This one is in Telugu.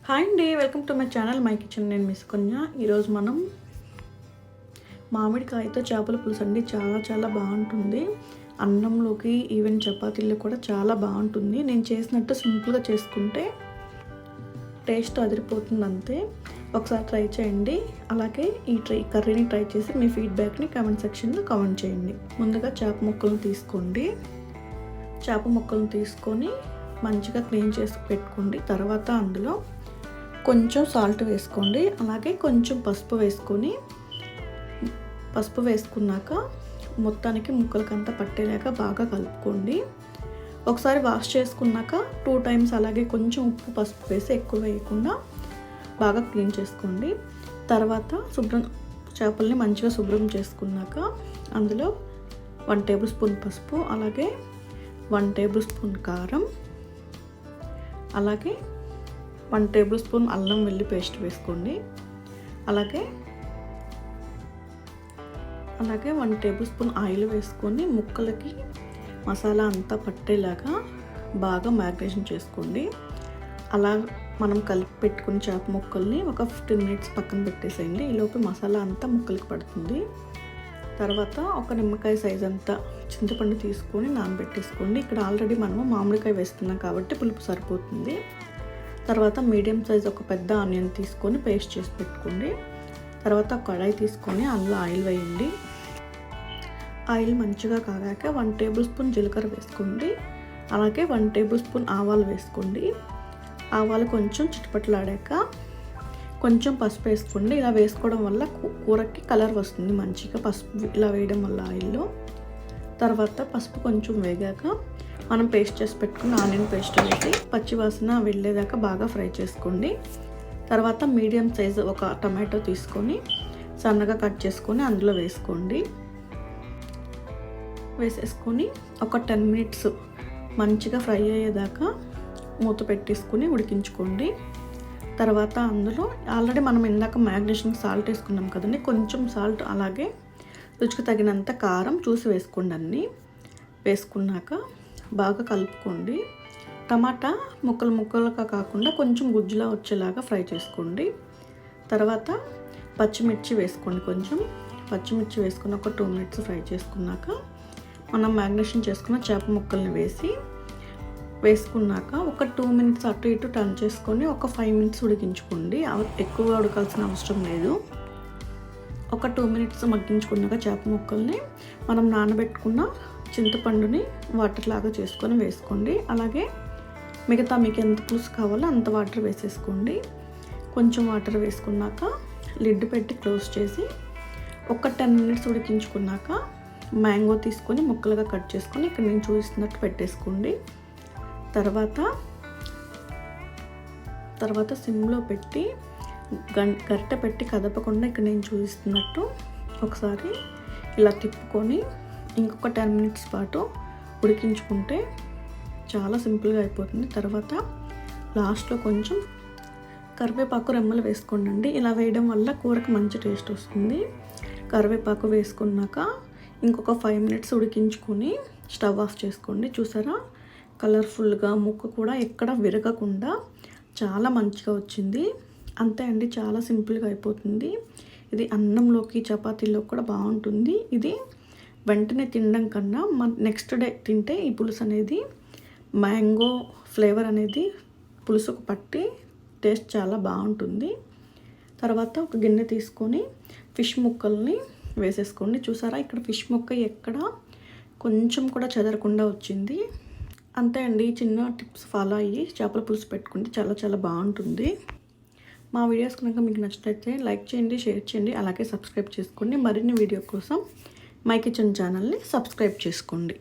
హాయ్ అండి, welcome to my channel my kitchen. నేను మిస్ కన్య. ఈరోజు మనం మామిడికాయతో చేపల పులుసు అండి. చాలా బాగుంటుంది. అన్నంలోకి ఈవెన్ చపాతీల్లో కూడా చాలా బాగుంటుంది. నేను చేసినట్టు సింపుల్గా చేసుకుంటే టేస్ట్ అదిరిపోతుంది అంతే. ఒకసారి ట్రై చేయండి. అలాగే ఈ కర్రీని ట్రై చేసి మీ ఫీడ్బ్యాక్ని కామెంట్ సెక్షన్లో కామెంట్ చేయండి. ముందుగా చేప ముక్కలను తీసుకోండి. చేప ముక్కలను తీసుకొని మంచిగా క్లీన్ చేసి పెట్టుకోండి. తర్వాత అందులో కొంచెం సాల్ట్ వేసుకోండి. అలాగే కొంచెం పసుపు వేసుకున్నాక మొత్తానికి ముక్కలకంతా పట్టేలాగా బాగా కలుపుకోండి. ఒకసారి వాష్ చేసుకున్నాక 2 టైమ్స్ అలాగే కొంచెం ఉప్పు పసుపు వేసి ఎక్కువ వేయకుండా బాగా క్లీన్ చేసుకోండి. తర్వాత చేపల్ని మంచిగా శుభ్రం చేసుకున్నాక అందులో 1 టేబుల్ స్పూన్ పసుపు, అలాగే 1 టేబుల్ స్పూన్ కారం, అలాగే 1 టేబుల్ స్పూన్ అల్లం వెల్లుల్లి పేస్ట్ వేసుకోండి. అలాగే 1 టేబుల్ స్పూన్ ఆయిల్ వేసుకొని ముక్కలకి మసాలా అంతా పట్టేలాగా బాగా మ్యారినేషన్ చేసుకోండి. అలా మనం కలిపి పెట్టుకుని చేప ముక్కల్ని ఒక 15 మినిట్స్ పక్కన పెట్టేసేయండి. ఈలోపు మసాలా అంతా ముక్కలకి పడుతుంది. తర్వాత ఒక నిమ్మకాయ సైజ్ అంతా చింతపండు తీసుకొని నానబెట్టేసుకోండి. ఇక్కడ ఆల్రెడీ మనము మామిడికాయ వేస్తున్నాం కాబట్టి పులుపు సరిపోతుంది. తర్వాత మీడియం సైజ్ ఒక పెద్ద ఆనియన్ తీసుకొని పేస్ట్ చేసి పెట్టుకోండి. తర్వాత కడాయి తీసుకొని అందులో ఆయిల్ వేయండి. ఆయిల్ మంచిగా కాగాక 1 టేబుల్ స్పూన్ జీలకర్ర వేసుకోండి. అలాగే 1 టేబుల్ స్పూన్ ఆవాలు వేసుకోండి. ఆవాలు కొంచెం చిటపట్లాడాక కొంచెం పసుపు వేసుకోండి. ఇలా వేసుకోవడం వల్ల కూరకి కలర్ వస్తుంది మంచిగా. పసుపు ఇలా వేయడం వల్ల ఆయిల్లో. తర్వాత పసుపు కొంచెం వేగాక మనం పేస్ట్ చేసి పెట్టుకున్న ఆనియన్ పేస్ట్ వేసి పచ్చివాసన వెళ్ళేదాకా బాగా ఫ్రై చేసుకోండి. తర్వాత మీడియం సైజు ఒక టమాటో తీసుకొని సన్నగా కట్ చేసుకొని అందులో వేసేసుకొని ఒక 10 మినిట్స్ మంచిగా ఫ్రై అయ్యేదాకా మూత పెట్టేసుకొని ఉడికించుకోండి. తర్వాత అందులో ఆల్రెడీ మనం ఇందాక మ్యారినేషన్ సాల్ట్ వేసుకున్నాం కదండి, కొంచెం సాల్ట్ అలాగే రుచికి తగినంత కారం చూసి వేసుకోండి. అన్నీ వేసుకున్నాక బాగా కలుపుకోండి. టమాటా ముక్కలుగా కాకుండా కొంచెం గుజ్జులా వచ్చేలాగా ఫ్రై చేసుకోండి. తర్వాత పచ్చిమిర్చి వేసుకోండి. కొంచెం పచ్చిమిర్చి వేసుకుని ఒక 2 మినిట్స్ ఫ్రై చేసుకున్నాక మనం మ్యారినేషన్ చేసుకున్న చేప ముక్కల్ని వేసుకున్నాక ఒక 2 మినిట్స్ అటు ఇటు టర్న్ చేసుకొని ఒక 5 మినిట్స్ ఉడికించుకోండి. ఎక్కువగా ఉడకాల్సిన అవసరం లేదు. ఒక 2 మినిట్స్ మగ్గించుకున్నాక చేప ముక్కల్ని మనం నానబెట్టుకున్న చింతపండుని వాటర్ లాగా చేసుకొని వేసుకోండి. అలాగే మిగతా మీకు ఎంత పులుసు కావాలో అంత వాటర్ వేసేసుకోండి. కొంచెం వాటర్ వేసుకున్నాక లిడ్ పెట్టి క్లోజ్ చేసి ఒక 10 మినిట్స్ ఉడికించుకున్నాక మ్యాంగో తీసుకొని ముక్కలుగా కట్ చేసుకొని ఇక్కడ నేను చూపిస్తున్నట్టు పెట్టేసుకోండి. తర్వాత సిమ్లో పెట్టి గరిటె పెట్టి కదపకుండా ఇక్కడ నేను చూపిస్తున్నట్టు ఒకసారి ఇలా తిప్పుకొని ఇంకొక 10 మినిట్స్ పాటు ఉడికించుకుంటే చాలా సింపుల్గా అయిపోతుంది. తర్వాత లాస్ట్లో కొంచెం కరివేపాకు రెమ్మలు వేసుకోండి. ఇలా వేయడం వల్ల కూరకు మంచి టేస్ట్ వస్తుంది. కరివేపాకు వేసుకున్నాక ఇంకొక 5 మినిట్స్ ఉడికించుకొని స్టవ్ ఆఫ్ చేసుకోండి. చూసారా, కలర్ఫుల్గా ముక్క కూడా ఎక్కడ విరగకుండా చాలా మంచిగా వచ్చింది. అంతే అండి, చాలా సింపుల్గా అయిపోతుంది. ఇది అన్నంలోకి చపాతీలో కూడా బాగుంటుంది. ఇది వెంటనే తినడం కన్నా నెక్స్ట్ డే తింటే ఈ పులుసు అనేది మ్యాంగో ఫ్లేవర్ అనేది పులుసుకు పట్టి టేస్ట్ చాలా బాగుంటుంది. తర్వాత ఒక గిన్నె తీసుకొని ఫిష్ ముక్కల్ని వేసేసుకోండి. చూసారా, ఇక్కడ ఫిష్ ముక్క ఎక్కడ కొంచెం కూడా చెదరకుండా వచ్చింది. అంతే అండి, చిన్న టిప్స్ ఫాలో అయ్యి చేపల పులుసు పెట్టుకుంటే చాలా బాగుంటుంది. మా వీడియోస్ కనుక మీకు నచ్చినట్లయితే లైక్ చేయండి, షేర్ చేయండి, అలాగే సబ్స్క్రైబ్ చేసుకోండి. మరిన్ని వీడియో కోసం మై కిచెన్ ఛానల్ని సబ్స్క్రైబ్ చేసుకోండి.